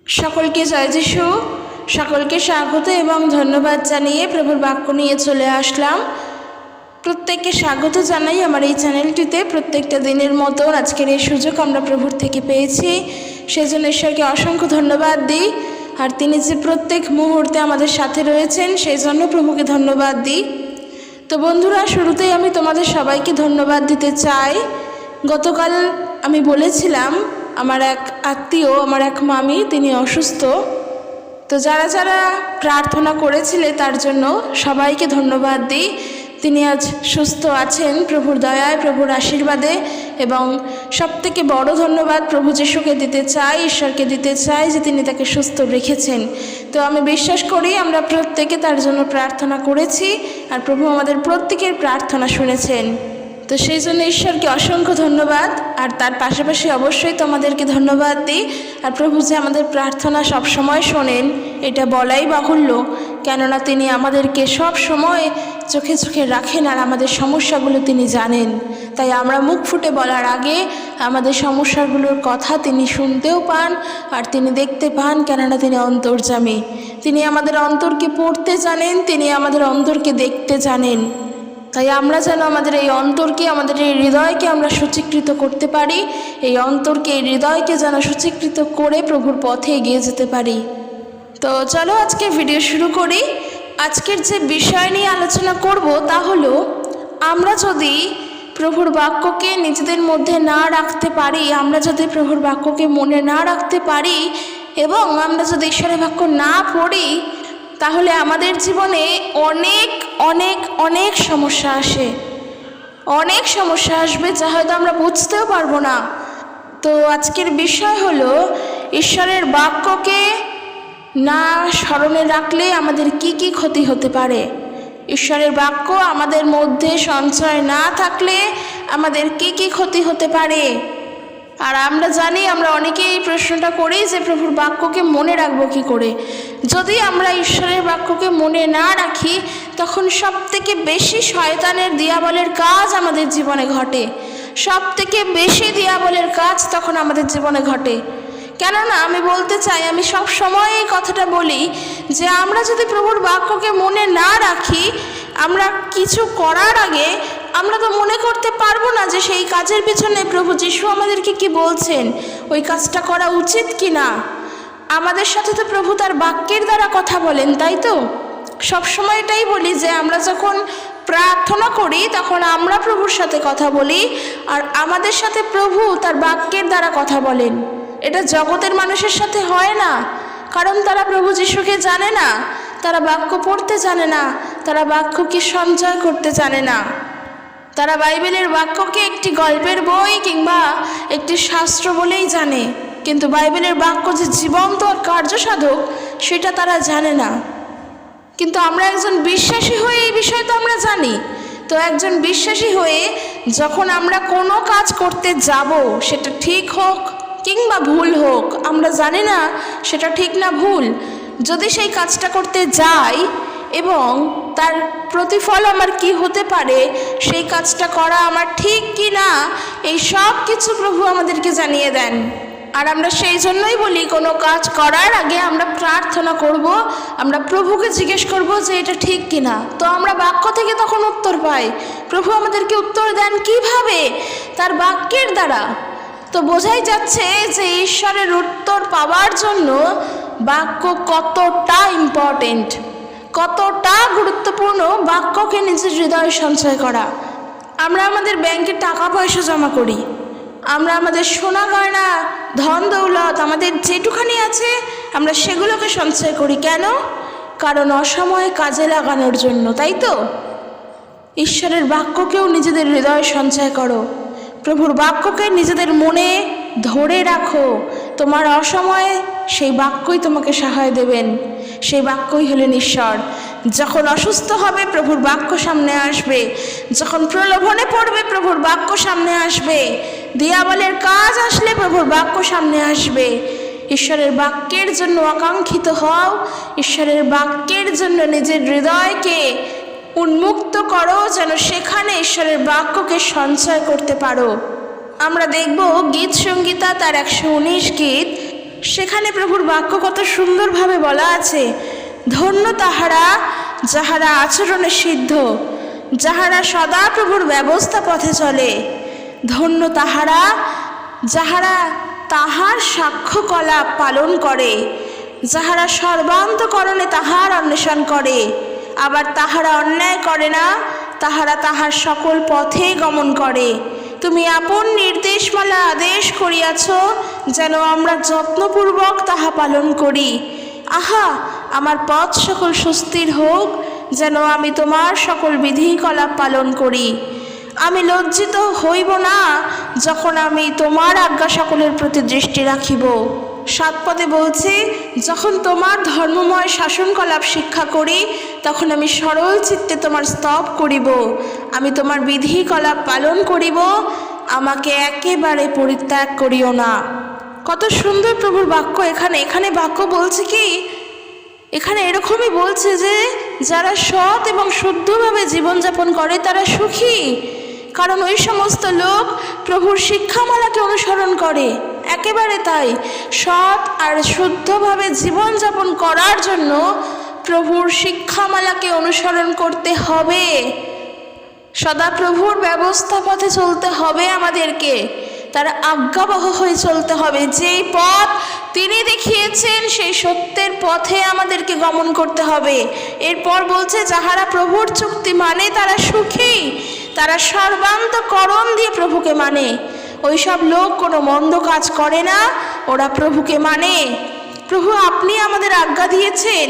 সকলকে জয় যিশু, সকলকে স্বাগত এবং ধন্যবাদ জানিয়ে প্রভুর বাক্য নিয়ে চলে আসলাম। প্রত্যেককে স্বাগত জানাই আমার এই চ্যানেলটিতে। প্রত্যেকটা দিনের মতো আজকের এই সুযোগ আমরা প্রভুর থেকে পেয়েছি, সেই জন্য ঈশ্বরকে অসংখ্য ধন্যবাদ দিই। আর তিনি যে প্রত্যেক মুহূর্তে আমাদের সাথে রয়েছেন সেই জন্য প্রভুকে ধন্যবাদ দিই। তো বন্ধুরা, শুরুতেই আমি তোমাদের সবাইকে ধন্যবাদ দিতে চাই। গতকাল আমি বলেছিলাম আমার এক আত্মীয়, আমার এক মামি, তিনি অসুস্থ। তো যারা যারা প্রার্থনা করেছিলে তার জন্য সবাইকে ধন্যবাদ দিই। তিনি আজ সুস্থ আছেন প্রভুর দয়ায়, প্রভুর আশীর্বাদে। এবং সবথেকে বড় ধন্যবাদ প্রভু যিশুকে দিতে চাই, ঈশ্বরকে দিতে চাই যে তিনি তাকে সুস্থ রেখেছেন। তো আমি বিশ্বাস করি আমরা প্রত্যেকে তার জন্য প্রার্থনা করেছি আর প্রভু আমাদের প্রত্যেকের প্রার্থনা শুনেছেন। তো সেই জন্য ঈশ্বরকে অসংখ্য ধন্যবাদ। আর তার পাশাপাশি অবশ্যই তোমাদেরকে ধন্যবাদ দিই। আর প্রভু যে আমাদের প্রার্থনা সব সময় শোনেন এটা বলাই বাহুল্য, কেননা তিনি আমাদেরকে সব সময় চোখে চোখে রাখেন আর আমাদের সমস্যাগুলো তিনি জানেন। তাই আমরা মুখ ফুটে বলার আগে আমাদের সমস্যাগুলোর কথা তিনি শুনতেও পান আর তিনি দেখতে পান, কেননা তিনি অন্তর্যামী। তিনি আমাদের অন্তরকে পড়তে জানেন, তিনি আমাদের অন্তরকে দেখতে জানেন। তাই আমরা যেন আমাদের এই অন্তরকে, আমাদের এই হৃদয়কে আমরা সূচীকৃত করতে পারি, এই অন্তরকে, এই হৃদয়কে যেন সূচীকৃত করে প্রভুর পথে এগিয়ে যেতে পারি। তো চলো আজকে ভিডিও শুরু করি। আজকের যে বিষয় নিয়ে আলোচনা করব তা হলো, আমরা যদি প্রভুর বাক্যকে নিজেদের মধ্যে না রাখতে পারি, আমরা যদি প্রভুর বাক্যকে মনে না রাখতে পারি এবং আমরা যদি ঈশ্বরের বাক্য না পড়ি, তাহলে আমাদের জীবনে অনেক অনেক অনেক সমস্যা আসে, অনেক সমস্যা আসবে যা হয়তো আমরা বুঝতেও পারবো না। তো আজকের বিষয় হলো, ঈশ্বরের বাক্যকে না স্মরণে রাখলে আমাদের কি কি ক্ষতি হতে পারে। ঈশ্বরের বাক্য আমাদের মধ্যে সঞ্চয় না থাকলে আমাদের কি কি ক্ষতি হতে পারে। আর আমরা জানি, আমরা অনেকেই এই প্রশ্নটা করি যে প্রভুর বাক্যকে মনে রাখবো কী করে। যদি আমরা ঈশ্বরের বাক্যকে মনে না রাখি, তখন সবথেকে বেশি শয়তানের দিয়াবলের কাজ আমাদের জীবনে ঘটে। সবথেকে বেশি দিয়াবলের কাজ তখন আমাদের জীবনে ঘটে। কেননা আমি বলতে চাই, আমি সব সময় এই কথাটা বলি যে আমরা যদি প্রভুর বাক্যকে মনে না রাখি, আমরা কিছু করার আগে আমরা তো মনে করতে পারবো না যে সেই কাজের পিছনে প্রভু যিশু আমাদেরকে কি বলছেন, ওই কাজটা করা উচিত কি না। আমাদের সাথে তো প্রভু তার বাক্যের দ্বারা কথা বলেন, তাই তো? সবসময় এটাই বলি যে আমরা যখন প্রার্থনা করি তখন আমরা প্রভুর সাথে কথা বলি আর আমাদের সাথে প্রভু তার বাক্যের দ্বারা কথা বলেন। এটা জগতের মানুষের সাথে হয় না, কারণ তারা প্রভু যিশুকে জানে না, তারা বাক্য পড়তে জানে না, তারা বাক্যকে সঞ্চয় করতে জানে না। তারা বাইবেলের বাক্যকে একটি গল্পের বই কিংবা একটি শাস্ত্র বলেই জানে, কিন্তু বাইবেলের বাক্য যে জীবন্ত আর কার্যসাধক সেটা তারা জানে না। কিন্তু আমরা একজন বিশ্বাসী হয়ে এই বিষয় তো আমরা জানি। তো একজন বিশ্বাসী হয়ে যখন আমরা কোনো কাজ করতে যাব, সেটা ঠিক হোক কিংবা ভুল হোক, আমরা জানি না সেটা ঠিক না ভুল। যদি সেই কাজটা করতে যাই এবং তার প্রতিফল আমার কি হতে পারে, সেই কাজটা করা আমার ঠিক কি না, এই সব কিছু প্রভু আমাদেরকে জানিয়ে দেন। আর আমরা সেই জন্যই বলি, কোনো কাজ করার আগে আমরা প্রার্থনা করব, আমরা প্রভুকে জিজ্ঞেস করব যে এটা ঠিক কি না। তো আমরা বাক্য থেকে তখন উত্তর পাই। প্রভু আমাদেরকে উত্তর দেন কিভাবে? তার বাক্যের দ্বারা। তো বোঝাই যাচ্ছে যে ঈশ্বরের উত্তর পাওয়ার জন্য বাক্য কতটা ইম্পর্টেন্ট, কতটা গুরুত্বপূর্ণ বাক্যকে নিজের হৃদয়ে সঞ্চয় করা। আমরা আমাদের ব্যাংকে টাকা পয়সা জমা করি, আমরা আমাদের সোনা গয়না, ধন দৌলত, আমাদের যেটুখানি আছে আমরা সেগুলোকে সঞ্চয় করি। কেন? কারণ অসময়ে কাজে লাগানোর জন্য, তাই তো? ঈশ্বরের বাক্যকেও নিজেদের হৃদয়ে সঞ্চয় করো, প্রভুর বাক্যকে নিজেদের মনে ধরে রাখো। তোমার অসময়ে সেই বাক্যই তোমাকে সহায় দেবেন, সেই বাক্যই হলেন ঈশ্বর। যখন অসুস্থ হবে প্রভুর বাক্য সামনে আসবে, যখন প্রলোভনে পড়বে প্রভুর বাক্য সামনে আসবে, দিয়াবলের কাজ আসলে প্রভুর বাক্য সামনে আসবে। ঈশ্বরের বাক্যের জন্য আকাঙ্ক্ষিত হও, ঈশ্বরের বাক্যের জন্য নিজের হৃদয়কে উন্মুক্ত করো, যেন সেখানে ঈশ্বরের বাক্যকে সঞ্চয় করতে পারো। আমরা দেখব গীত সংগীতা তার 119 গীত সেখানে প্রভুর বাক্য কত সুন্দরভাবে বলা আছে, ধন্য তাহারা যাহারা আচরণে সিদ্ধ, যাহারা সদা প্রভুর ব্যবস্থা পথে চলে। ধন্য তাহারা যাহারা তাহার সাক্ষ্যকলাপ পালন করে, যাহারা সর্বান্তকরণে তাহার অন্বেষণ করে। আবার তাহারা অন্যায় করে না, তাহারা তাহার সকল পথে গমন করে। তুমি আপন নির্দেশমালা আদেশ করিয়াছ, যেন আমরা যত্নপূর্বক তাহা পালন করি। আহা, আমার পথ সকল সুস্থির হোক, যেন আমি তোমার সকল বিধিকলাপ পালন করি। আমি লজ্জিত হইব না, যখন আমি তোমার আজ্ঞা সকলের প্রতি দৃষ্টি রাখিব। 7 পদে বলছে, যখন তোমার ধর্মময় শাসনকলাপ শিক্ষা করি, তখন আমি সরল চিত্তে তোমার স্তব করিব। আমি তোমার বিধিকলাপ পালন করিব, আমাকে একেবারে পরিত্যাগ করিও না। কত সুন্দর প্রভুর বাক্য। এখানে বাক্য বলছে কি, এখানে এরকমই বলছে যে যারা সৎ এবং শুদ্ধভাবে জীবনযাপন করে তারা সুখী, কারণ ওই সমস্ত লোক প্রভুর শিক্ষামালাকে অনুসরণ করে। একেবারে তাই, সৎ আর শুদ্ধভাবে জীবনযাপন করার জন্য প্রভুর শিক্ষামালাকে অনুসরণ করতে হবে। সদা প্রভুর ব্যবস্থা পথে চলতে হবে আমাদেরকে, তার আজ্ঞাবহ হয়ে চলতে হবে। যেই পথ তিনি দেখিয়েছেন সেই সত্যের পথে আমাদেরকে গমন করতে হবে। এরপর বলছে, যাহারা প্রভুর চুক্তি মানে তারা সুখী, তারা সর্বান্তকরণ দিয়ে প্রভুকে মানে। ওইসব লোক কোনো মন্দ কাজ করে না, ওরা প্রভুকে মানে। প্রভু আপনি আমাদের আজ্ঞা দিয়েছেন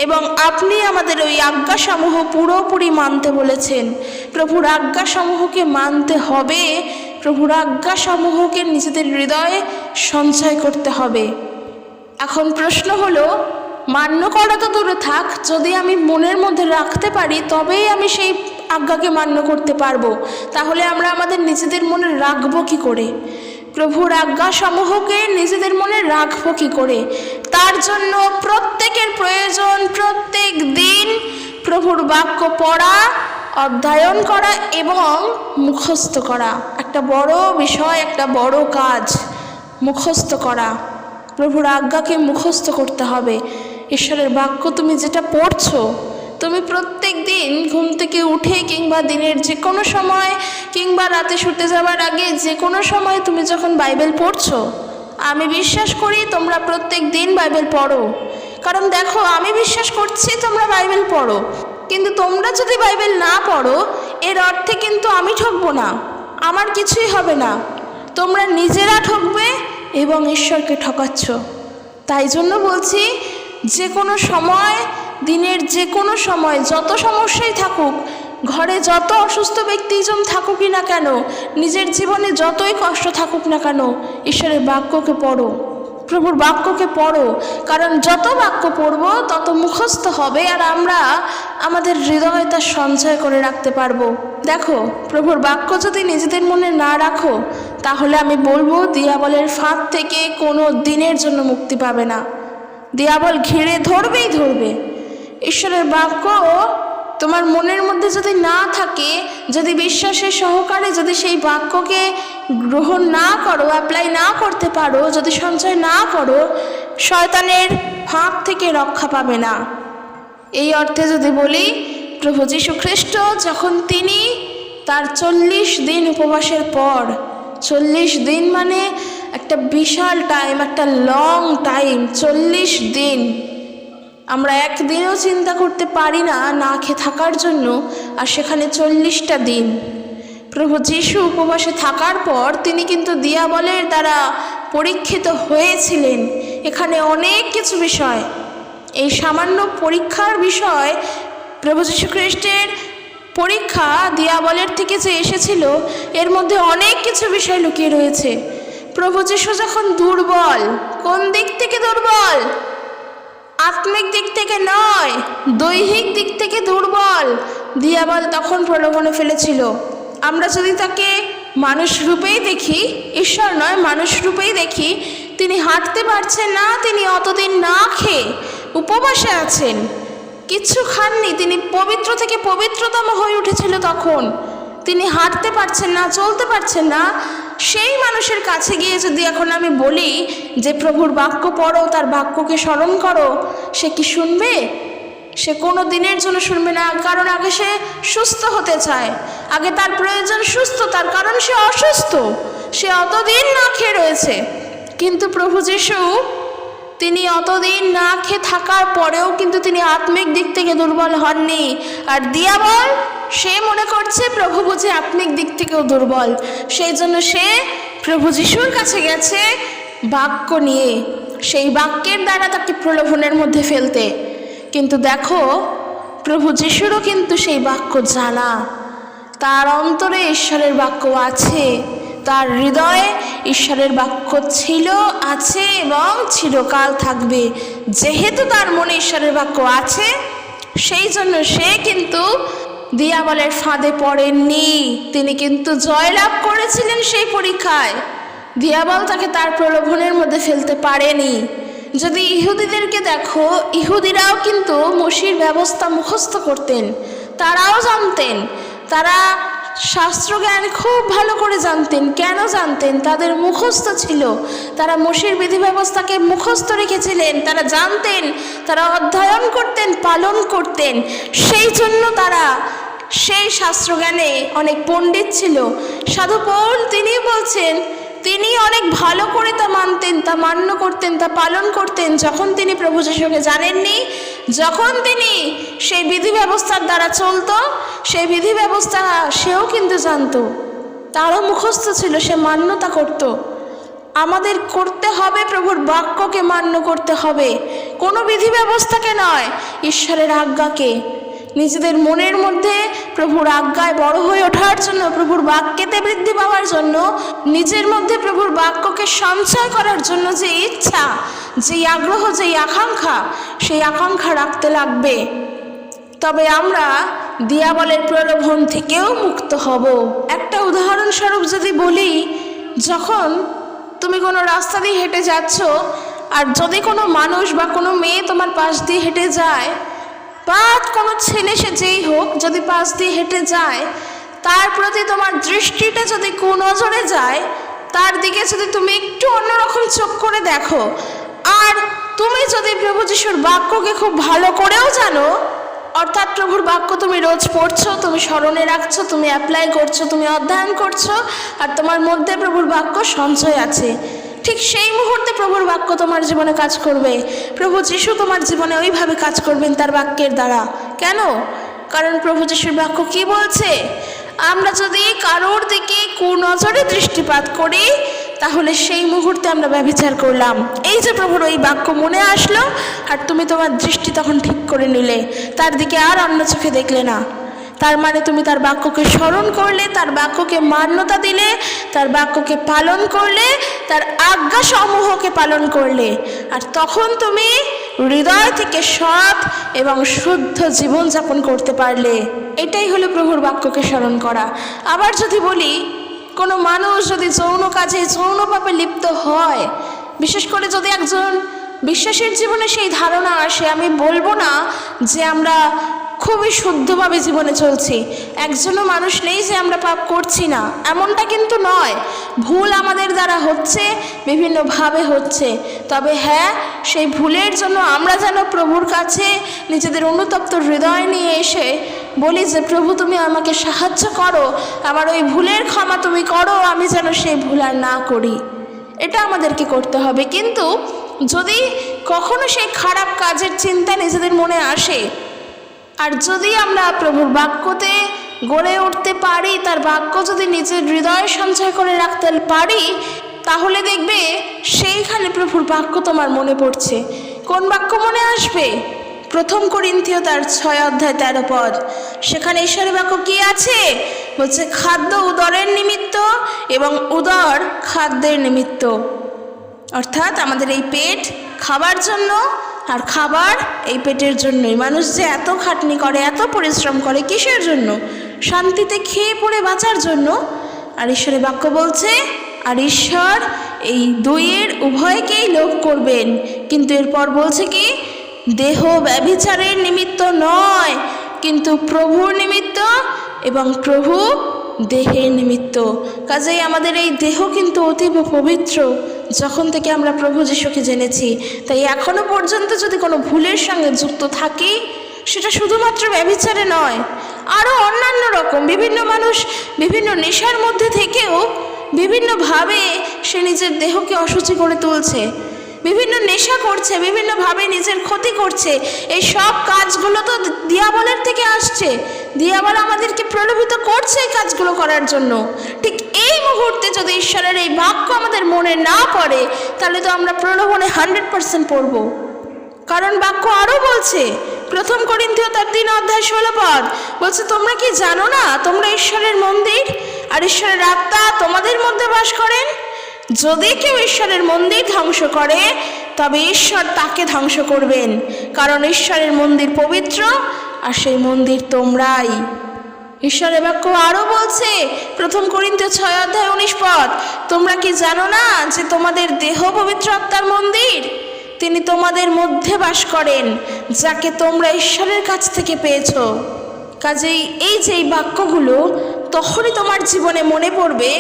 এবং আপনি আমাদের ওই আজ্ঞাসমূহ পুরোপুরি মানতে বলেছেন। প্রভুর আজ্ঞাসমূহকে মানতে হবে, প্রভুর আজ্ঞাসমূহকে নিজেদের হৃদয়ে সঞ্চয় করতে হবে। এখন প্রশ্ন হলো, মান্য করা তো দূরে থাক, যদি আমি মনের মধ্যে রাখতে পারি তবেই আমি সেই আজ্ঞাকে মান্য করতে পারবো। তাহলে আমরা আমাদের নিজেদের মনে রাখবো কি করে? প্রভুর আজ্ঞাসমূহকে নিজেদের মনে রাখবো কি করে? তার জন্য প্রত্যেকের প্রয়োজন প্রত্যেক দিন প্রভুর বাক্য পড়া, অধ্যয়ন করা এবং মুখস্থ করা। একটা বড় বিষয়, একটা বড় কাজ মুখস্থ করা। প্রভুর আজ্ঞাকে মুখস্থ করতে হবে। ঈশ্বরের বাক্য তুমি যেটা পড়ছো, তুমি প্রত্যেক দিন ঘুম থেকে উঠে কিংবা দিনের যে কোনো সময় কিংবা রাতে শুতে যাওয়ার আগে যে কোনো সময় তুমি যখন বাইবেল পড়ছো, আমি বিশ্বাস করি তোমরা প্রত্যেক দিন বাইবেল পড়ো। কারণ দেখো, আমি বিশ্বাস করছি তোমরা বাইবেল পড়ো, কিন্তু তোমরা যদি বাইবেল না পড়ো এর অর্থে কিন্তু আমি ঠকবো না, আমার কিছুই হবে না। তোমরা নিজেরা ঠকবে এবং ঈশ্বরকে ঠকাচ্ছ। তাই জন্য বলছি, যে কোনো সময়, দিনের যে কোনো সময়, যত সমস্যাই থাকুক, ঘরে যত অসুস্থ ব্যক্তিজন থাকুকই না কেন, নিজের জীবনে যতই কষ্ট থাকুক না কেন, ঈশ্বরের বাক্যকে পড়ো, প্রভুর বাক্যকে পড়ো। কারণ যত বাক্য পড়বো তত মুখস্থ হবে, আর আমরা আমাদের হৃদয়ে তা সঞ্চয় করে রাখতে পারবো। দেখো, প্রভুর বাক্য যদি নিজেদের মনে না রাখো, তাহলে আমি বলবো দিয়াবলের ফাঁদ থেকে কোনো দিনের জন্য মুক্তি পাবে না। দিয়াবল ঘিরে ধরবেই ধরবে। ঈশ্বরের বাক্য তোমার মনের মধ্যে যদি না থাকে, যদি বিশ্বাসের সহকারে যদি সেই বাক্যকে গ্রহণ না করো, অ্যাপ্লাই না করতে পারো, যদি সঞ্চয় না করো, শয়তানের ফাঁদ থেকে রক্ষা পাবে না। এই অর্থে যদি বলি, প্রভু যীশু খ্রিস্ট যখন তিনি তার 40 দিন উপবাসের পর, 40 দিন মানে একটা বিশাল টাইম, একটা লং টাইম, 40 দিন। আমরা একদিনও চিন্তা করতে পারি না না খেয়ে থাকার জন্য, আর সেখানে 40টা দিন প্রভু যীশু উপবাসে থাকার পর তিনি কিন্তু দিয়াবলের দ্বারা পরীক্ষিত হয়েছিলেন। এখানে অনেক কিছু বিষয়, এই সামান্য পরীক্ষার বিষয়, প্রভু যীশু খ্রিস্টের পরীক্ষা দিয়াবলের থেকে যে এসেছিল, এর মধ্যে অনেক কিছু বিষয় লুকিয়ে রয়েছে। প্রভু যীশু যখন দুর্বল, কোন দিক থেকে দুর্বল? আত্মিক দিক থেকে নয়, দৈহিক দিক থেকে দুর্বল। দিয়াবল তখন প্রলোভনে ফেলেছিল। আমরা যদি তাকে মানুষ রূপেই দেখি, ঈশ্বর নয় মানুষ রূপেই দেখি, তিনি হাঁটতে পারছেন না, তিনি অতদিন না খেয়ে উপবাসে আছেন, কিচ্ছু খাননি, তিনি পবিত্র থেকে পবিত্রতম হয়ে উঠেছিল তখন। তিনি হাঁটতে পারছেন না, চলতে পারছেন না, সেই মানুষের কাছে গিয়ে যদি এখন আমি বলি যে প্রভুর বাক্য পড়ো, তার বাক্যকে স্মরণ করো, সে কি শুনবে? সে কোনো দিনের জন্য শুনবে না। কারণ আগে সে সুস্থ হতে চায়, আগে তার প্রয়োজন সুস্থতার, কারণ সে অসুস্থ, সে অতদিন না খেয়ে রয়েছে। কিন্তু প্রভু যিশু তিনি অতদিন না খেয়ে থাকার পরেও কিন্তু তিনি আত্মিক দিক থেকে দুর্বল হননি। আর দিয়াবল সে মনে করছে প্রভু বুঝি আত্মিক দিক থেকেও দুর্বল, সেই জন্য সে প্রভু যিশুর কাছে গেছে বাক্য নিয়ে, সেই বাক্যের দ্বারা তাকে প্রলোভনের মধ্যে ফেলতে। কিন্তু দেখো, প্রভু যিশুরও কিন্তু সেই বাক্য জানা, তার অন্তরে ঈশ্বরের বাক্য আছে, তার হৃদয়ে ঈশ্বরের বাক্য ছিল, আছে এবং চিরকাল থাকবে। যেহেতু তার মনে ঈশ্বরের বাক্য আছে, সেই জন্য সে কিন্তু দিয়াবলের ফাঁদে পড়েননি, তিনি কিন্তু জয়লাভ করেছিলেন সেই পরীক্ষায়। দিয়াবল তাকে তার প্রলোভনের মধ্যে ফেলতে পারেনি। যদি ইহুদিদেরকে দেখো, ইহুদিরাও কিন্তু মসির ব্যবস্থা মুখস্থ করতেন, তারাও জানতেন, তারা শাস্ত্রজ্ঞান খুব ভালো করে জানতেন। কেন জানতেন? তাদের মুখস্থ ছিল, তারা মসির বিধি ব্যবস্থাকে মুখস্থ রেখেছিলেন, তারা জানতেন, তারা অধ্যয়ন করতেন, পালন করতেন। সেই জন্য তারা সেই শাস্ত্রজ্ঞানে অনেক পণ্ডিত ছিল। সাধু পৌল তিনি বলছেন তিনি অনেক ভালো করে তা মানতেন, তা মান্য করতেন, তা পালন করতেন। যখন তিনি প্রভু যিশুকে জানেননি, যখন তিনি সেই বিধি ব্যবস্থার দ্বারা চলতো, সেই বিধি ব্যবস্থা সেও কিন্তু জানতো, তারও মুখস্থ ছিল, সে মান্যতা করত। আমাদের করতে হবে প্রভুর বাক্যকে মান্য করতে হবে, কোনো বিধি ব্যবস্থাকে নয়, ঈশ্বরের আজ্ঞাকে। নিজেদের মনের মধ্যে প্রভুর আজ্ঞায় বড় হয়ে ওঠার জন্য, প্রভুর বাক্যেতে বৃদ্ধি পাওয়ার জন্য, নিজের মধ্যে প্রভুর বাক্যকে সঞ্চয় করার জন্য যে ইচ্ছা, যেই আগ্রহ, যেই আকাঙ্ক্ষা, সেই আকাঙ্ক্ষা রাখতে লাগবে। তবে আমরা দিয়াবলের প্রলোভন থেকেও মুক্ত হব। একটা উদাহরণস্বরূপ যদি বলি, যখন তুমি কোনো রাস্তা দিয়ে হেঁটে যাচ্ছ, আর যদি কোনো মানুষ বা কোনো মেয়ে তোমার পাশ দিয়ে হেঁটে যায়, বা কোনো ছেলে সে যেই হোক যদি পাশ দিয়ে হেঁটে যায়, তার প্রতি তোমার দৃষ্টিটা যদি কুনজরে যায়, তার দিকে যদি তুমি একটু অন্যরকম চোখ করে দেখো, আর তুমি যদি প্রভু যিশুর বাক্যকে খুব ভালো করেও জানো, অর্থাৎ প্রভুর বাক্য তুমি রোজ পড়ছো, তুমি স্মরণে রাখছো, তুমি অ্যাপ্লাই করছো, তুমি অধ্যয়ন করছো, আর তোমার মধ্যে প্রভুর বাক্য সঞ্চয় আছে, ঠিক সেই মুহূর্তে প্রভুর বাক্য তোমার জীবনে কাজ করবে। প্রভু যিশু তোমার জীবনে ওইভাবে কাজ করবেন তার বাক্যের দ্বারা। কেন? কারণ প্রভু যিশুর বাক্য কি বলছে? আমরা যদি কারোর দিকে কুনজরে দৃষ্টিপাত করি, তাহলে সেই মুহূর্তে আমরা ব্যভিচার করলাম। এই যে প্রভুর ওই বাক্য মনে আসলো, আর তুমি তোমার দৃষ্টি তখন ঠিক করে নিলে, তার দিকে আর অন্য চোখে দেখলে না, তার মানে তুমি তার বাক্যকে স্মরণ করলে, তার বাক্যকে মান্যতা দিলে, তার বাক্যকে পালন করলে, তার আজ্ঞা সমূহকে পালন করলে, আর তখন তুমি হৃদয় থেকে সৎ এবং শুদ্ধ জীবনযাপন করতে পারলে। এটাই হলো প্রভুর বাক্যকে স্মরণ করা। আবার যদি বলি, কোনো মানুষ যদি যৌন কাজে, যৌন পাপে লিপ্ত হয়, বিশেষ করে যদি একজন বিশ্বাসীর জীবনে সেই ধারণা আসে, আমি বলবো না যে আমরা খুবই শুদ্ধভাবে জীবনে চলছি, একজনও মানুষ নেই যে আমরা পাপ করছি না, এমনটা কিন্তু নয়। ভুল আমাদের দ্বারা হচ্ছে, বিভিন্নভাবে হচ্ছে। তবে হ্যাঁ, সেই ভুলের জন্য আমরা যেন প্রভুর কাছে নিজেদের অনুতপ্ত হৃদয় নিয়ে এসে বলি যে প্রভু তুমি আমাকে সাহায্য করো, আমার ওই ভুলের ক্ষমা তুমি করো, আমি যেন সেই ভুল আর না করি। এটা আমাদেরকে করতে হবে। কিন্তু যদি কখনো সেই খারাপ কাজের চিন্তা নিজেদের মনে আসে, আর যদি আমরা প্রভুর বাক্যতে গড়ে উঠতে পারি, তার বাক্য যদি নিজের হৃদয়ে সঞ্চয় করে রাখতে পারি, তাহলে দেখবে সেইখানে প্রভুর বাক্য তোমার মনে পড়ছে। কোন বাক্য মনে আসবে? 1 করিন্থীয় তার 6 অধ্যায় 13 পদ, সেখানে ঈশ্বরের বাক্য কি আছে? বলছে খাদ্য উদরের নিমিত্ত এবং উদর খাদ্যের নিমিত্ত। অর্থাৎ আমাদের এই পেট খাবার জন্য, আর খাবার এই পেটের জন্যই। মানুষ যে এত খাটনি করে, এত পরিশ্রম করে, কিসের জন্য? শান্তিতে খেয়ে পড়ে বাঁচার জন্য। আর ঈশ্বরের বাক্য বলছে, আর ঈশ্বর এই দুইয়ের উভয়কেই লোভ করবেন। কিন্তু এরপর বলছে কি? দেহ ব্যভিচারের নিমিত্ত নয়, কিন্তু প্রভুর নিমিত্ত, এবং প্রভু দেহের নিমিত্ত। কাজেই আমাদের এই দেহ কিন্তু অতীব পবিত্র যখন থেকে আমরা প্রভু যিশুকে জেনেছি। তাই এখনো পর্যন্ত যদি কোনো ভুলের সঙ্গে যুক্ত থাকি, সেটা শুধুমাত্র ব্যভিচারে নয়, আরও অন্যান্য রকম বিভিন্ন মানুষ বিভিন্ন নেশার মধ্যে থেকেও বিভিন্নভাবে সে নিজের দেহকে অশুচি করে তুলছে, বিভিন্ন নেশা করছে, বিভিন্নভাবে নিজের ক্ষতি করছে। এই সব কাজগুলো তো দিয়াবলের থেকে আসছে। দিয়াবল আমাদেরকে প্রলোভিত করছে এই কাজগুলো করার জন্য। ঠিক এই মুহূর্তে যদি ঈশ্বরের এই বাক্য আমাদের মনে না পড়ে, তাহলে তো আমরা প্রলোভনে 100% পড়ব। কারণ বাক্য আরও বলছে, 1 করিন্থীয় 3:16 বলছে, তোমরা কি জানো না তোমরা ঈশ্বরের মন্দির, আর ঈশ্বরের আত্মা তোমাদের মধ্যে বাস করেন? যদি কেউ ঈশ্বরের মন্দির ধ্বংস করে, তবে ঈশ্বর তাকে ধ্বংস করবেন, কারণ ঈশ্বরের মন্দির পবিত্র, আর সেই মন্দির তোমরাই। ঈশ্বরের বাক্য আরও বলছে 1 করিন্থীয় 6:19 তোমরা কি জানো না যে তোমাদের দেহ পবিত্র আত্মার মন্দির? তিনি তোমাদের মধ্যে বাস করেন, যাকে তোমরা ঈশ্বরের কাছ থেকে পেয়েছো। কাজেই এই যে এই বাক্যগুলো তখনই তোমার জীবনে মনে পড়বে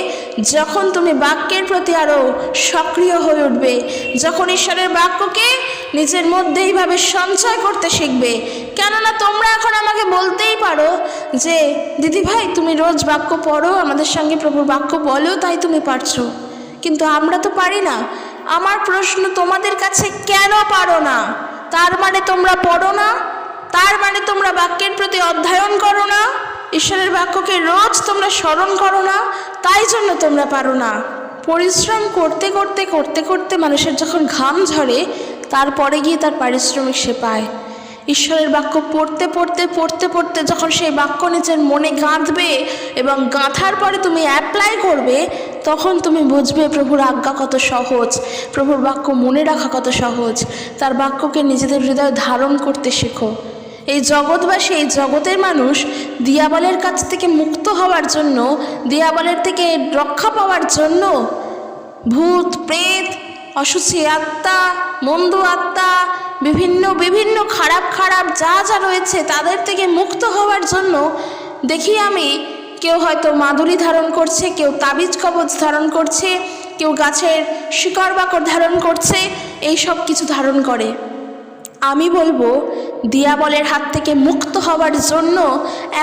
যখন তুমি বাক্যের প্রতি আরও সক্রিয় হয়ে উঠবে, যখন ঈশ্বরের বাক্যকে নিজের মধ্যে এইভাবে সঞ্চয় করতে শিখবে। কেননা তোমরা এখন আমাকে বলতেই পারো যে দিদি ভাই তুমি রোজ বাক্য পড়ো, আমাদের সঙ্গে প্রভুর বাক্য বলো, তাই তুমি পারছো, কিন্তু আমরা তো পারি না। আমার প্রশ্ন তোমাদের কাছে, কেন পারো না? তার মানে তোমরা পড়ো না, তার মানে তোমরা বাক্যের প্রতি অধ্যয়ন করো না, ঈশ্বরের বাক্যকে রোজ তোমরা স্মরণ করো না, তাই জন্য তোমরা পারো না। পরিশ্রম করতে করতে করতে করতে মানুষের যখন ঘাম ঝরে, তারপরে গিয়ে তার পারিশ্রমিক সে পায়। ঈশ্বরের বাক্য পড়তে পড়তে পড়তে পড়তে যখন সেই বাক্য নিজের মনে গাঁথবে এবং গাঁথার পরে তুমি অ্যাপ্লাই করবে, তখন তুমি বুঝবে প্রভুর আজ্ঞা কত সহজ, প্রভুর বাক্য মনে রাখা কত সহজ। তার বাক্যকে নিজেদের হৃদয়ে ধারণ করতে শেখো। এই জগৎবাসী, এই জগতের মানুষ দিয়াবলের কাছ থেকে মুক্ত হওয়ার জন্য, দিয়াবলের থেকে রক্ষা পাওয়ার জন্য ভূত, প্রেত, অশুচি আত্মা, মন্দ আত্মা, বিভিন্ন বিভিন্ন খারাপ খারাপ যা যা রয়েছে তাদের থেকে মুক্ত হওয়ার জন্য দেখি আমি কেউ হয়তো মাদুলি ধারণ করছে, কেউ তাবিজ কবচ ধারণ করছে, কেউ গাছের শিকড় বাকড় ধারণ করছে, এই সব কিছু ধারণ করে। আমি বলবো দিয়াবলের হাত থেকে মুক্ত হওয়ার জন্য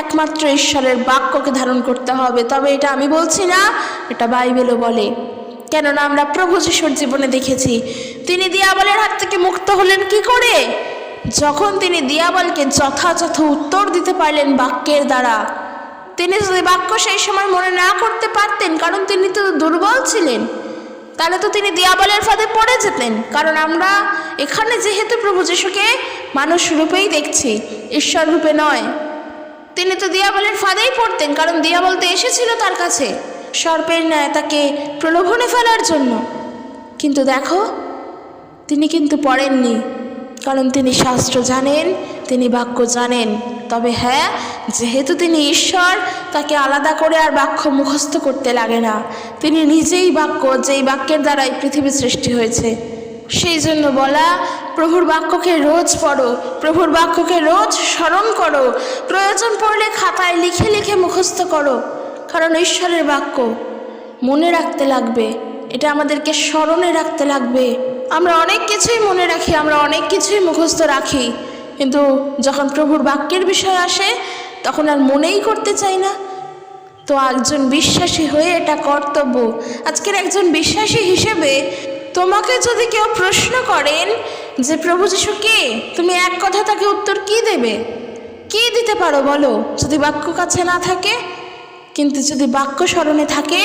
একমাত্র ঈশ্বরের বাক্যকে ধারণ করতে হবে। তবে এটা আমি বলছি না, এটা বাইবেলও বলে। কেননা আমরা প্রভু যিশুর জীবনে দেখেছি তিনি দিয়াবলের হাত থেকে মুক্ত হলেন কি করে? যখন তিনি দিয়াবলকে যথাযথ উত্তর দিতে পারলেন বাক্যের দ্বারা। তিনি যদি বাক্য সেই সময় মনে না করতে পারতেন, কারণ তিনি তো দুর্বল ছিলেন, তাহলে তো তিনি দিয়াবলের ফাঁদে পড়ে যেতেন। কারণ আমরা এখানে যেহেতু প্রভু যিশুকে মানুষ রূপেই দেখছি, ঈশ্বর রূপে নয়, তিনি তো দিয়াবলের ফাঁদেই পড়তেন, কারণ দিয়াবল তো এসেছিল তার কাছে সর্পের ন্যায় তাকে প্রলোভনে ফেলার জন্য। কিন্তু দেখো, তিনি কিন্তু পড়েননি, কারণ তিনি শাস্ত্র জানেন, তিনি বাক্য জানেন। তবে হ্যাঁ, যেহেতু তিনি ঈশ্বর, তাকে আলাদা করে আর বাক্য মুখস্থ করতে লাগে না। তিনি নিজেই বাক্য, যেই বাক্যের দ্বারাই পৃথিবী সৃষ্টি হয়েছে। সেই জন্য বলা, প্রভুর বাক্যকে রোজ পড়ো, প্রভুর বাক্যকে রোজ স্মরণ করো, প্রয়োজন পড়লে খাতায় লিখে লিখে মুখস্থ করো। কারণ ঈশ্বরের বাক্য মনে রাখতে লাগবে, এটা আমাদেরকে স্মরণে রাখতে লাগবে। আমরা অনেক কিছুই মনে রাখি, আমরা অনেক কিছুই মুখস্থ রাখি, কিন্তু যখন প্রভুর বাক্যের বিষয় আসে তখন আর মনেই করতে চাই না। তো একজন বিশ্বাসী হয়ে এটা কর্তব্য। আজকের একজন বিশ্বাসী হিসেবে তোমাকে যদি কেউ প্রশ্ন করেন যে প্রভু যিশু কে, তুমি এক কথা তাকে উত্তর কি দেবে? কি দিতে পারো বলো, যদি বাক্য কাছে না থাকে? কিন্তু যদি বাক্য স্মরণে থাকে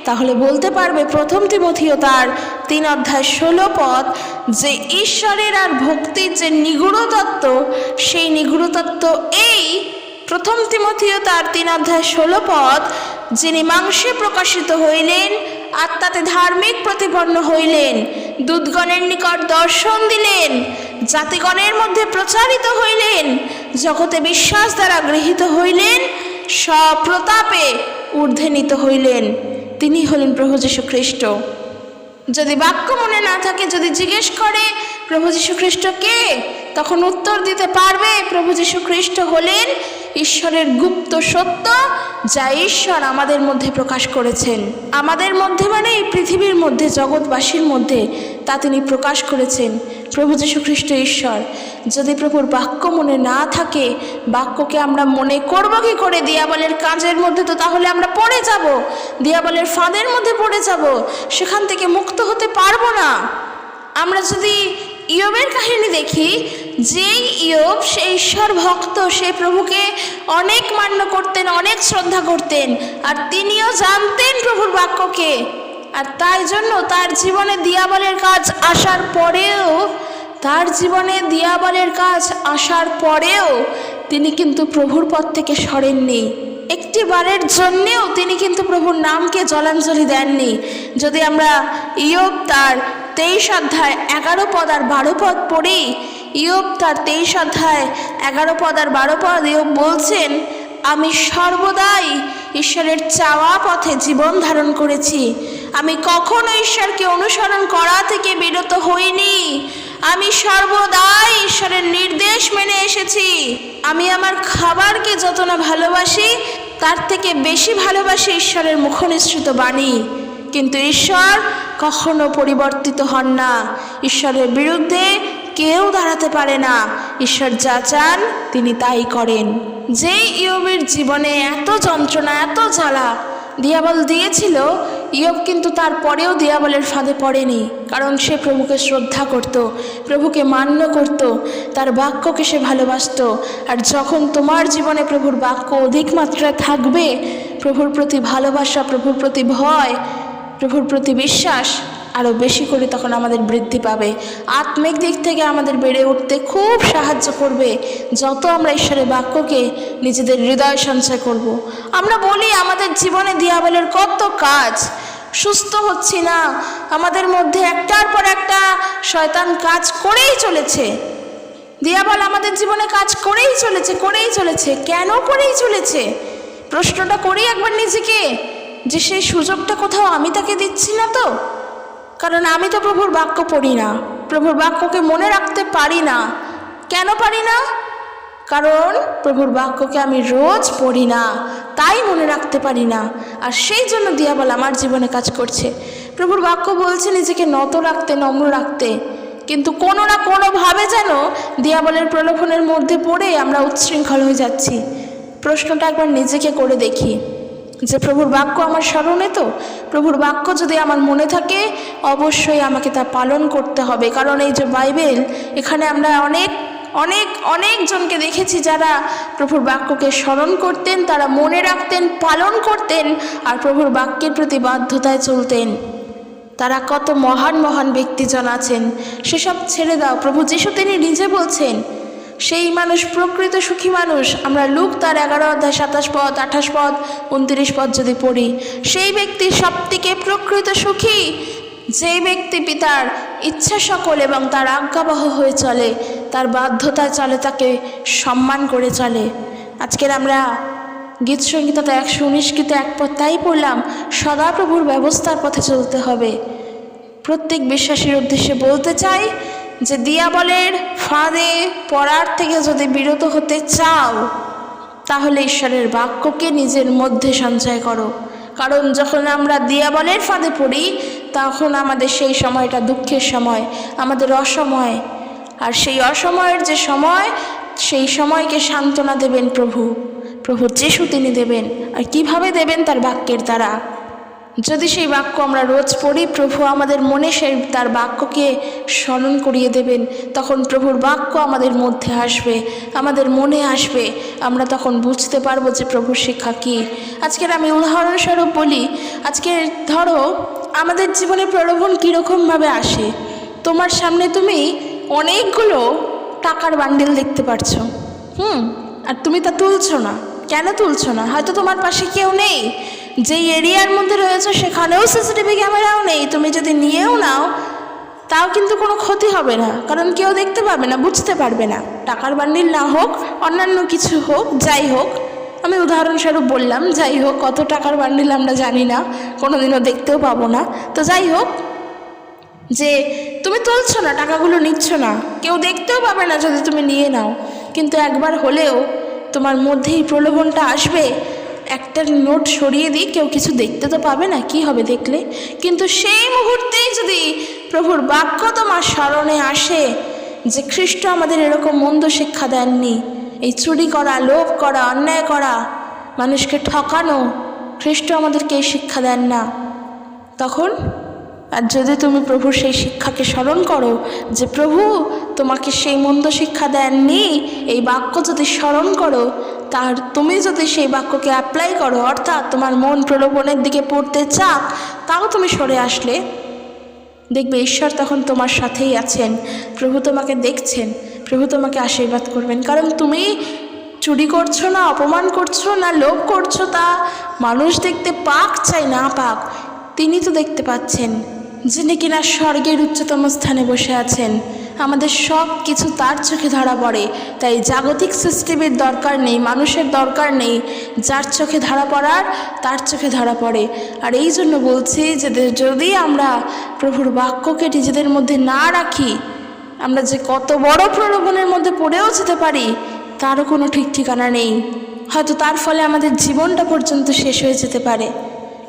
তাহলে বলতে পারবে 1 তিমথিও তার 3:16 যে ঈশ্বরের আর ভক্তির যে নিগূঢ় তত্ত্ব, সেই নিগূঢ় তত্ত্ব এই 1 তিমথিও তার 3:16 যিনি মাংসে প্রকাশিত হইলেন, আত্মাতে ধার্মিক প্রতিপন্ন হইলেন, দূতগণের নিকট দর্শন দিলেন, জাতিগণের মধ্যে প্রচারিত হইলেন, জগতে বিশ্বাস দ্বারা গৃহীত হইলেন, স্বপ্রতাপে ঊর্ধ্বে নীত হইলেন। তিনি হলেন প্রভু যীশু খ্রিস্ট। যদি বাক্য মনে না থাকে, যদি জিজ্ঞেস করে প্রভু যীশু খ্রিস্ট কে, তখন উত্তর দিতে পারবে প্রভু যীশু খ্রিস্ট হলেন ঈশ্বরের গুপ্ত সত্য, যা ঈশ্বর আমাদের মধ্যে প্রকাশ করেছেন। আমাদের মধ্যে মানে এই পৃথিবীর মধ্যে, জগৎবাসীর মধ্যে, তা তিনি প্রকাশ করেছেন। প্রভু যীশু খ্রিস্ট ঈশ্বর। যদি প্রভুর বাক্য মনে না থাকে, বাক্যকে আমরা মনে করব কি করে? দিয়াবলের কাজের মধ্যে তো তাহলে আমরা পড়ে যাব, দিয়াবলের ফাঁদের মধ্যে পড়ে যাব, সেখান থেকে মুক্ত হতে পারবো না। আমরা যদি ইয়োবের কাহিনী দেখি, যেই ইয়োব সে ঈশ্বর ভক্ত, সে প্রভুকে অনেক মান্য করতেন, অনেক শ্রদ্ধা করতেন, আর তিনিও জানতেন প্রভুর বাক্যকে। আর তাই জন্য তার জীবনে দিয়াবলের কাজ আসার পরেও, তিনি কিন্তু প্রভুর পথ থেকে সরেননি। একটি বারের জন্যেও তিনি কিন্তু প্রভুর নামকে জলাঞ্জলি দেননি। যদি আমরা ইয়োব তার 23 অধ্যায় 11 পদ আর 12 পদ পড়ি, ইয়োব তার 23 অধ্যায় 11 পদ আর 12 পদ, ইয়োব বলছেন, আমি সর্বদাই ঈশ্বরের চাওয়া পথে জীবন ধারণ করেছি। আমি কখনো ঈশ্বরকে অনুসরণ করা থেকে বিরত হইনি। আমি সর্বদাই ঈশ্বরের নির্দেশ মেনে এসেছি। আমি আমার খাবারকে যত না ভালোবাসি, তার থেকে বেশি ভালোবাসি ঈশ্বরের মুখনিসৃত বাণী। কিন্তু ঈশ্বর কখনো পরিবর্তিত হন না। ঈশ্বরের বিরুদ্ধে কেউ দাঁড়াতে পারে না। ঈশ্বর যা চান তিনি তাই করেন। যে ইয়োবের জীবনে এত যন্ত্রণা, এত জ্বালা দিয়াবল দিয়েছিল, ইয়োব কিন্তু তারপরেও দিয়াবলের ফাঁদে পড়েনি। কারণ সে প্রভুকে শ্রদ্ধা করত, প্রভুকে মান্য করত, তার বাক্যকে সে ভালোবাসত। আর যখন তোমার জীবনে প্রভুর বাক্য অধিক মাত্রায় থাকবে, প্রভুর প্রতি ভালোবাসা, প্রভুর প্রতি ভয়, প্রভুর প্রতি বিশ্বাস আরও বেশি করে তখন আমাদের বৃদ্ধি পাবে। আত্মিক দিক থেকে আমাদের বেড়ে উঠতে খুব সাহায্য করবে যত আমরা ঈশ্বরের বাক্যকে নিজেদের হৃদয় সঞ্চয় করব। আমরা বলি আমাদের জীবনে দিয়াবলের কত কাজ, সুস্থ হচ্ছি না, আমাদের মধ্যে একটার পর একটা শয়তান কাজ করেই চলেছে। দিয়াবল আমাদের জীবনে কাজ করেই চলেছে। কেন করেই চলেছে? প্রশ্নটা করি একবার নিজেকে, যে সেই সুযোগটা কোথাও আমি তাকে দিচ্ছি না তো? কারণ আমি তো প্রভুর বাক্য পড়ি না, প্রভুর বাক্যকে মনে রাখতে পারি না। কেন পারি না? কারণ প্রভুর বাক্যকে আমি রোজ পড়ি না, তাই মনে রাখতে পারি না। আর সেই জন্য দিয়াবল আমার জীবনে কাজ করছে। প্রভুর বাক্য বলছে নিজেকে নত রাখতে, নম্র রাখতে, কিন্তু কোনো না কোনোভাবে যেন দিয়াবলের প্রলোভনের মধ্যে পড়ে আমরা উচ্ছৃঙ্খল হয়ে যাচ্ছি। প্রশ্নটা একবার নিজেকে করে দেখি যে প্রভুর বাক্য আমার স্মরণে তো? প্রভুর বাক্য যদি আমার মনে থাকে, অবশ্যই আমাকে তা পালন করতে হবে। কারণ এই যে বাইবেল, এখানে আমরা অনেক জনকে দেখেছি যারা প্রভুর বাক্যকে স্মরণ করতেন, তারা মনে রাখতেন, পালন করতেন, আর প্রভুর বাক্যের প্রতি বাধ্যতায় চলতেন। তারা কত মহান মহান ব্যক্তিজন আছেন। সেসব ছেড়ে দাও, প্রভু যীশু তিনি নিজে বলছেন, সেই মানুষ প্রকৃত সুখী মানুষ। আমরা লুক তার 11 অধ্যায় 27 পদ, 28 পদ, 29 পদ যদি পড়ি, সেই ব্যক্তি সবথেকে প্রকৃত সুখী, যে ব্যক্তি পিতার ইচ্ছা সকল এবং তার আজ্ঞাবহ হয়ে চলে, তার বাধ্যতায় চলে, তাকে সম্মান করে চলে। আজকের আমরা গীত সংহিতাতে 119 গীতে 1 পদ তাই পড়লাম, সদাপ্রভুর ব্যবস্থার পথে চলতে হবে। প্রত্যেক বিশ্বাসীর উদ্দেশ্যে বলতে চাই যে দিয়াবলের ফাঁদে পড়ার থেকে যদি বিরত হতে চাও, তাহলে ঈশ্বরের বাক্যকে নিজের মধ্যে সঞ্চয় করো। কারণ যখন আমরা দিয়াবলের ফাঁদে পড়ি, তখন আমাদের সেই সময়টা দুঃখের সময়, আমাদের অসময়। আর সেই অসময়ের যে সময়, সেই সময়কে সান্ত্বনা দেবেন প্রভু যীশু তিনি দেবেন। আর কিভাবে দেবেন? তার বাক্যের দ্বারা। যদি সেই বাক্য আমরা রোজ পড়ি, প্রভু আমাদের মনে সেই তার বাক্যকে স্মরণ করিয়ে দেবেন। তখন প্রভুর বাক্য আমাদের মধ্যে আসবে, আমাদের মনে আসবে। আমরা তখন বুঝতে পারবো যে প্রভুর শিক্ষা কী। আজকের আমি উদাহরণস্বরূপ বলি, আজকে ধরো আমাদের জীবনে প্রলোভন কীরকমভাবে আসে। তোমার সামনে তুমি অনেকগুলো টাকার বান্ডিল দেখতে পারছো, আর তুমি তা তুলছো না। কেন তুলছো না? হয়তো তোমার পাশে কেউ নেই, যেই এরিয়ার মধ্যে রয়েছে সেখানেও সিসিটিভি ক্যামেরাও নেই। তুমি যদি নিয়েও নাও, তাও কিন্তু কোনো ক্ষতি হবে না, কারণ কেউ দেখতে পাবে না, বুঝতে পারবে না। টাকার বান্ডিল না হোক, অন্যান্য কিছু হোক, যাই হোক, আমি উদাহরণস্বরূপ বললাম, যাই হোক, কত টাকার বান্ডিল আমরা জানি না, কোনোদিনও দেখতেও পাবো না। তো যাই হোক, যে তুমি তুলছো না, টাকাগুলো নিচ্ছ না, কেউ দেখতেও পাবে না যদি তুমি নিয়ে নাও, কিন্তু একবার হলেও তোমার মধ্যে এই প্রলোভনটা আসবে, একটা নোট সরিয়ে দিই, কেউ কিছু দেখতে তো পাবে না, কি হবে দেখলে। কিন্তু সেই মুহূর্তেই যদি প্রভুর বাক্য তোমার স্মরণে আসে যে খ্রিস্ট আমাদের এরকম মন্দ শিক্ষা দেননি, এই চুরি করা, লোভ করা, অন্যায় করা, মানুষকে ঠকানো, খ্রিস্ট আমাদেরকে এই শিক্ষা দেন না, তখন আর যদি তুমি প্রভুর সেই শিক্ষাকে স্মরণ করো যে প্রভু তোমাকে সেই মন্দ শিক্ষা দেননি, এই বাক্য যদি স্মরণ করো, তার তুমি যদি সেই বাক্যকে অ্যাপ্লাই করো, অর্থাৎ তোমার মন প্রলোভনের দিকে পড়তে চাক, তাও তুমি সরে আসলে, দেখবে ঈশ্বর তখন তোমার সাথেই আছেন, প্রভু তোমাকে দেখছেন, প্রভু তোমাকে আশীর্বাদ করবেন। কারণ তুমি চুরি করছো না, অপমান করছো না, লোভ করছো, তা মানুষ দেখতে পাক চাই না পাক, তিনি তো দেখতে পাচ্ছেন, যিনি কিনা স্বর্গের উচ্চতম স্থানে বসে আছেন। আমাদের সব কিছু তার চোখে ধরা পড়ে। তাই জাগতিক সিস্টেমের দরকার নেই, মানুষের দরকার নেই, যার চোখে ধরা পড়ার তার চোখে ধরা পড়ে। আর এই জন্য বলছি যে যদি আমরা প্রভুর বাক্যকে নিজেদের মধ্যে না রাখি, আমরা যে কত বড় প্রলোভনের মধ্যে পড়েও যেতে পারি তারও কোনো ঠিক ঠিকানা নেই। হয়তো তার ফলে আমাদের জীবনটা পর্যন্ত শেষ হয়ে যেতে পারে।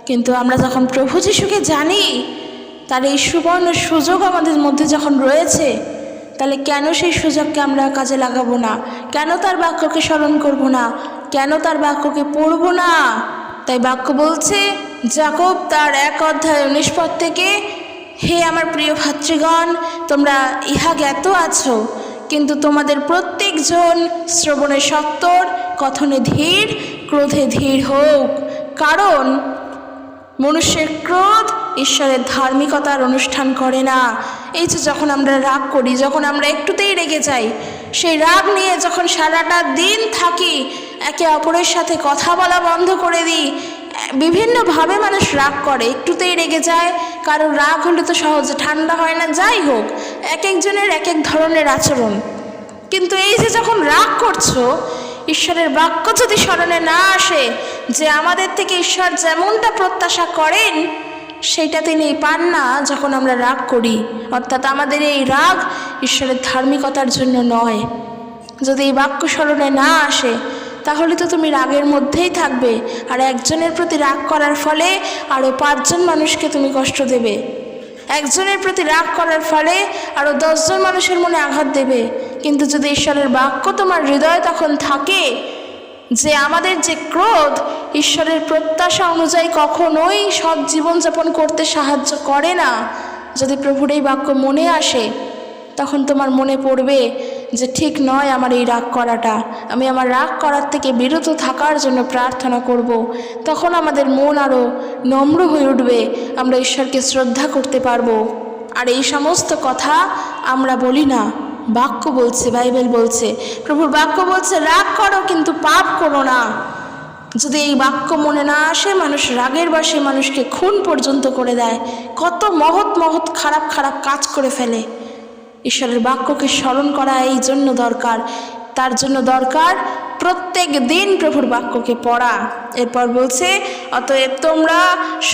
কিন্তু আমরা যখন প্রভু যিশুকে জানি, তার এই সুবর্ণ সুযোগ আমাদের মধ্যে যখন রয়েছে, তাহলে কেন সেই সুযোগকে আমরা কাজে লাগাবো না? কেন তার বাক্যকে স্মরণ করব না? কেন তার বাক্যকে পড়ব না? তাই বাক্য বলছে যাকব তার 1:19 পদ থেকে, হে আমার প্রিয় ভাতৃগণ, তোমরা ইহা জ্ঞাত আছো, কিন্তু তোমাদের প্রত্যেকজন শ্রবণে সত্বর, কথনে ধীর, ক্রোধে ধীর হোক। কারণ মনুষ্যের ক্রোধ ঈশ্বরের ধার্মিকতার অনুষ্ঠান করে না। এই যে যখন আমরা রাগ করি, যখন আমরা একটুতেই রেগে যাই, সেই রাগ নিয়ে যখন সারাটা দিন থাকি, একে অপরের সাথে কথা বলা বন্ধ করে দিই, বিভিন্নভাবে মানুষ রাগ করে, একটুতেই রেগে যায়, কারণ রাগ হলে তো সহজে ঠান্ডা হয় না। যাই হোক, এক একজনের এক এক ধরনের আচরণ। কিন্তু এই যে যখন রাগ করছো, ঈশ্বরের বাক্য যদি স্মরণে না আসে যে আমাদের থেকে ঈশ্বর যেমনটা প্রত্যাশা করেন সেইটা তিনি পান না যখন আমরা রাগ করি, অর্থাৎ আমাদের এই রাগ ঈশ্বরের ধার্মিকতার জন্য নয়। যদি এই বাক্য স্মরণে না আসে, তাহলে তো তুমি রাগের মধ্যেই থাকবে, আর একজনের প্রতি রাগ করার ফলে আরও 5 জন মানুষকে তুমি কষ্ট দেবে। একজনের প্রতি রাগ করার ফলে আরও 10 জন মানুষের মনে আঘাত দেবে। কিন্তু যদি ঈশ্বরের বাক্য তোমার হৃদয়ে তখন থাকে যে আমাদের যে ক্রোধ ঈশ্বরের প্রত্যাশা অনুযায়ী কখনোই সৎ জীবনযাপন করতে সাহায্য করে না, যদি প্রভুর এই বাক্য মনে আসে, তখন তোমার মনে পড়বে যে ঠিক নয় আমার এই রাগ করাটা, আমি আমার রাগ করার থেকে বিরত থাকার জন্য প্রার্থনা করব। তখন আমাদের মন আরও নম্র হয়ে উঠবে, আমরা ঈশ্বরকে শ্রদ্ধা করতে পারবো। আর এই সমস্ত কথা আমরা বলি না, বাক্য বলছে, বাইবেল বলছে, প্রভুর বাক্য বলছে রাগ করো কিন্তু পাপ করো না। যদি এই বাক্য মনে না আসে, মানুষ রাগের বশে মানুষকে খুন পর্যন্ত করে দেয়, কত মহৎ মহৎ খারাপ খারাপ কাজ করে ফেলে। ঈশ্বরের বাক্যকে স্মরণ করা এই জন্য দরকার, তার জন্য দরকার প্রত্যেক দিন প্রভুর বাক্যকে পড়া। এরপর বলছে অতএব তোমরা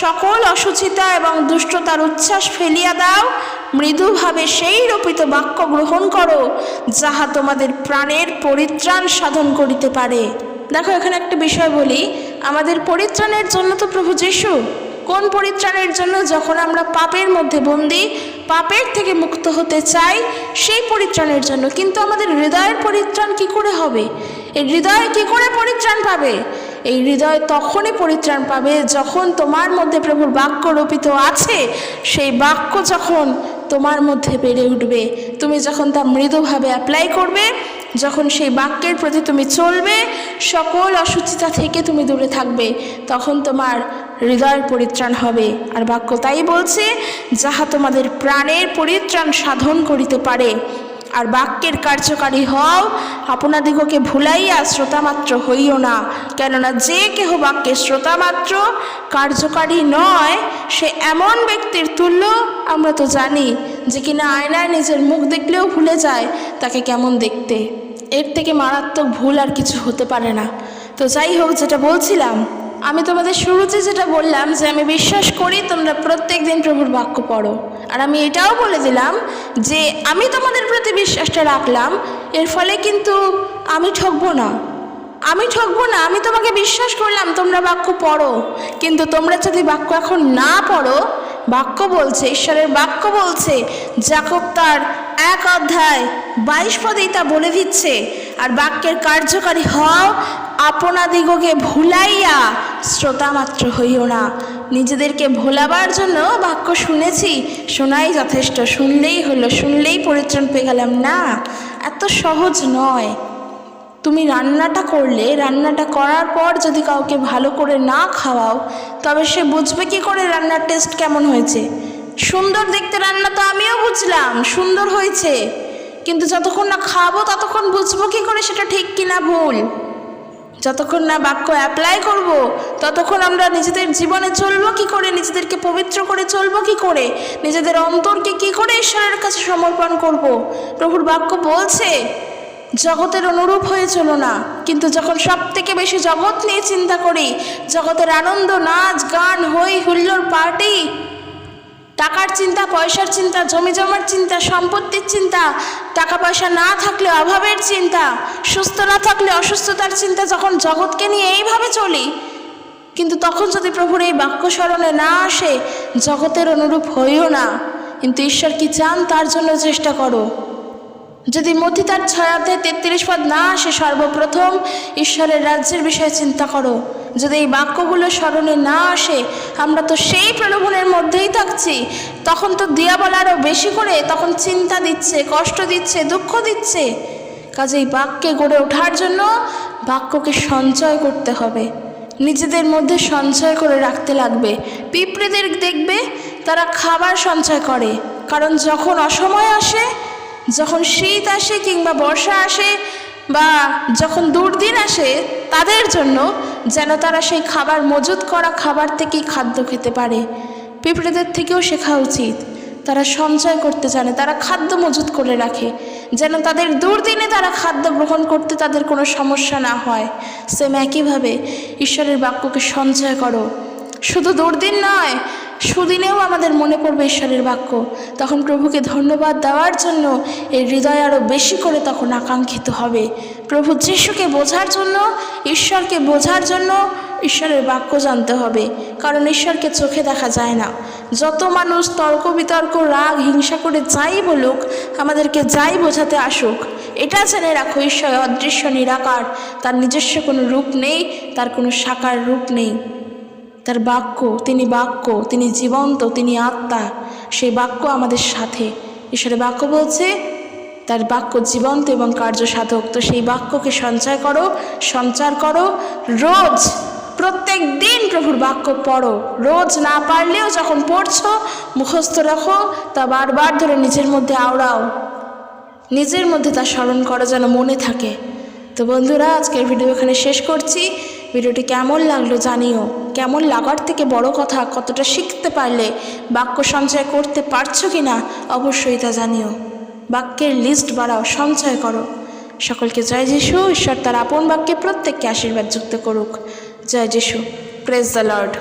সকল অসুচিতা এবং দুষ্টতার উচ্ছ্বাস ফেলিয়া দাও, মৃদুভাবে সেই রূপিত বাক্য গ্রহণ করো, যাহা তোমাদের প্রাণের পরিত্রাণ সাধন করিতে পারে। দেখো, এখানে একটা বিষয় বলি, আমাদের পরিত্রাণের জন্য তো প্রভু যিশু। কোন পরিত্রাণের জন্য? যখন আমরা পাপের মধ্যে বন্দী, পাপের থেকে মুক্ত হতে চাই, সেই পরিত্রাণের জন্য। কিন্তু আমাদের হৃদয়ের পরিত্রাণ কি করে হবে? এই হৃদয় কি করে পরিত্রাণ পাবে? এই হৃদয় তখনই পরিত্রাণ পাবে যখন তোমার মধ্যে প্রভুর বাক্য রোপিত আছে, সেই বাক্য যখন তোমার মধ্যে বেড়ে উঠবে, তুমি যখন তা মৃদুভাবে অ্যাপ্লাই করবে, যখন সেই বাক্যের প্রতি তুমি চলবে, সকল অসুচিতা থেকে তুমি দূরে থাকবে, তখন তোমার হৃদয়ের পরিত্রাণ হবে। আর বাক্য তাই বলছে, যাহা তোমাদের প্রাণের পরিত্রাণ সাধন করিতে পারে। আর বাক্যের কার্যকারী হও, আপনাদিগকে ভুলাইয়া শ্রোতামাত্র হইও না, কেননা যে কেহ বাক্যের শ্রোতামাত্র কার্যকারী নয়, সে এমন ব্যক্তির তুল্য। আমরা তো জানি যে কিনা আয়নায় নিজের মুখ দেখলেও ভুলে যায় তাকে কেমন দেখতে। এর থেকে মারাত্মক ভুল আর কিছু হতে পারে না। তো যাই হোক, যেটা বলছিলাম, আমি তোমাদের শুরুতে যেটা বললাম যে আমি বিশ্বাস করি তোমরা প্রত্যেক দিন প্রভুর বাক্য পড়ো। আর আমি এটাও বলে দিলাম যে আমি তোমাদের প্রতি বিশ্বাসটা রাখলাম, এর ফলে কিন্তু আমি ঠকবো না। আমি ঠকবো না, আমি তোমাকে বিশ্বাস করলাম তোমরা বাক্য পড়ো, কিন্তু তোমরা যদি বাক্য এখন না পড়ো, বাক্য বলছে, ঈশ্বরের বাক্য বলছে, যাকব তার 1 অধ্যায় 22 পদেই তা বলে দিচ্ছে, আর বাক্যের কার্যকারী হও, আপনাদিগকে ভুলাইয়া শ্রোতা মাত্র হইও না। নিজেদেরকে ভোলাবার জন্য বাক্য শুনেছি, শোনাই যথেষ্ট, শুনলেই হলো, শুনলেই পরিত্রাণ পেয়ে গেলাম না, এত সহজ নয়। তুমি রান্নাটা করলে, রান্নাটা করার পর যদি কাউকে ভালো করে না খাওয়াও, তবে সে বুঝবে কি করে রান্নার টেস্ট কেমন হয়েছে? সুন্দর দেখতে রান্না তো আমিও বুঝলাম সুন্দর হয়েছে, কিন্তু যতক্ষণ না খাবো ততক্ষণ বুঝবো কি করে সেটা ঠিক কিনা ভুল? যতক্ষণ না বাক্য অ্যাপ্লাই করব, ততক্ষণ আমরা নিজেদের জীবনে চলবো কি করে, নিজেদেরকে পবিত্র করে চলবো কি করে, নিজেদের অন্তরকে কি করে ঈশ্বরের কাছে সমর্পণ করব? প্রভুর বাক্য বলছে, জগতের অনুরূপ হয়ে চলো না। কিন্তু যখন সব থেকে বেশি জগৎ নিয়ে চিন্তা করি, জগতের আনন্দ, নাচ গান, হই হুল্লোড়, পার্টি, টাকার চিন্তা, পয়সার চিন্তা, জমি জমার চিন্তা, সম্পত্তির চিন্তা, টাকা পয়সা না থাকলে অভাবের চিন্তা, সুস্থ না থাকলে অসুস্থতার চিন্তা, যখন জগৎকে নিয়ে এইভাবে চলি, কিন্তু তখন যদি প্রভুর এই বাক্য স্মরণে না আসে, জগতের অনুরূপ হইও না। কিন্তু ঈশ্বর কি চান, তার জন্য চেষ্টা করো। যদি মথি তার 6 অধ্যায় 33 পদ না আসে, সর্বপ্রথম ঈশ্বরের রাজ্যের বিষয়ে চিন্তা করো। যদি এই বাক্যগুলো স্মরণে না আসে, আমরা তো সেই প্রলোভনের মধ্যেই থাকছি। তখন তো দিয়াবল আরও বেশি করে তখন চিন্তা দিচ্ছে, কষ্ট দিচ্ছে, দুঃখ দিচ্ছে। কাজেই বাক্যে গড়ে ওঠার জন্য বাক্যকে সঞ্চয় করতে হবে, নিজেদের মধ্যে সঞ্চয় করে রাখতে লাগবে। পিঁপড়েদের দেখবে তারা খাবার সঞ্চয় করে, কারণ যখন অসময় আসে, যখন শীত আসে কিংবা বর্ষা আসে বা যখন দুর্দিন আসে, তাদের জন্য যেন তারা সেই খাবার, মজুত করা খাবার থেকেই খাদ্য খেতে পারে। পিঁপড়েদের থেকেও শেখা উচিত, তারা সঞ্চয় করতে জানে, তারা খাদ্য মজুত করে রাখে, যেন তাদের দুর্দিনে তারা খাদ্য গ্রহণ করতে তাদের কোনো সমস্যা না হয়। সেম একইভাবে ঈশ্বরের বাক্যকে সঞ্চয় করো। শুধু দুর্দিন নয়, সুদিনেও আমাদের মনে পড়বে ঈশ্বরের বাক্য, তখন প্রভুকে ধন্যবাদ দেওয়ার জন্য এই হৃদয় আরও বেশি করে তখন আকাঙ্ক্ষিত হবে। প্রভু যিশুকে বোঝার জন্য, ঈশ্বরকে বোঝার জন্য ঈশ্বরের বাক্য জানতে হবে, কারণ ঈশ্বরকে চোখে দেখা যায় না। যত মানুষ তর্ক বিতর্ক, রাগ হিংসা করে যাই বলুক, আমাদেরকে যাই বোঝাতে আসুক, এটা জেনে রাখো, ঈশ্বর অদৃশ্য, নিরাকার, তার নিজস্ব কোনো রূপ নেই, তার কোনো সাকার রূপ নেই। তার বাক্য, তিনি জীবন্ত, তিনি আত্মা, সেই বাক্য আমাদের সাথে। ঈশ্বরের বাক্য বলছে তার বাক্য জীবন্ত এবং কার্যসাধক। তো সেই বাক্যকে সঞ্চয় করো, সঞ্চার করো, রোজ প্রত্যেক দিন প্রভুর বাক্য পড়ো। রোজ না পারলেও যখন পড়ছো, মুখস্থ রাখো, তা বারবার ধরে নিজের মধ্যে আওড়াও, নিজের মধ্যে তা স্মরণ করো যেন মনে থাকে। তো বন্ধুরা, আজকের ভিডিও এখানে শেষ করছি। ভিডিওটি কেমন লাগলো জানিও। কেমন লাগার থেকে বড় কথা, কতটা শিখতে পারলে, বাক্য সঞ্চয় করতে পারছো কি না, অবশ্যই তা জানিও। বাক্যের লিস্ট বাড়াও, সঞ্চয় করো। সকলকে জয় যিশু। ঈশ্বর তার আপন বাক্যে প্রত্যেককে আশীর্বাদ যুক্ত করুক। জয় যিশু। Praise the Lord.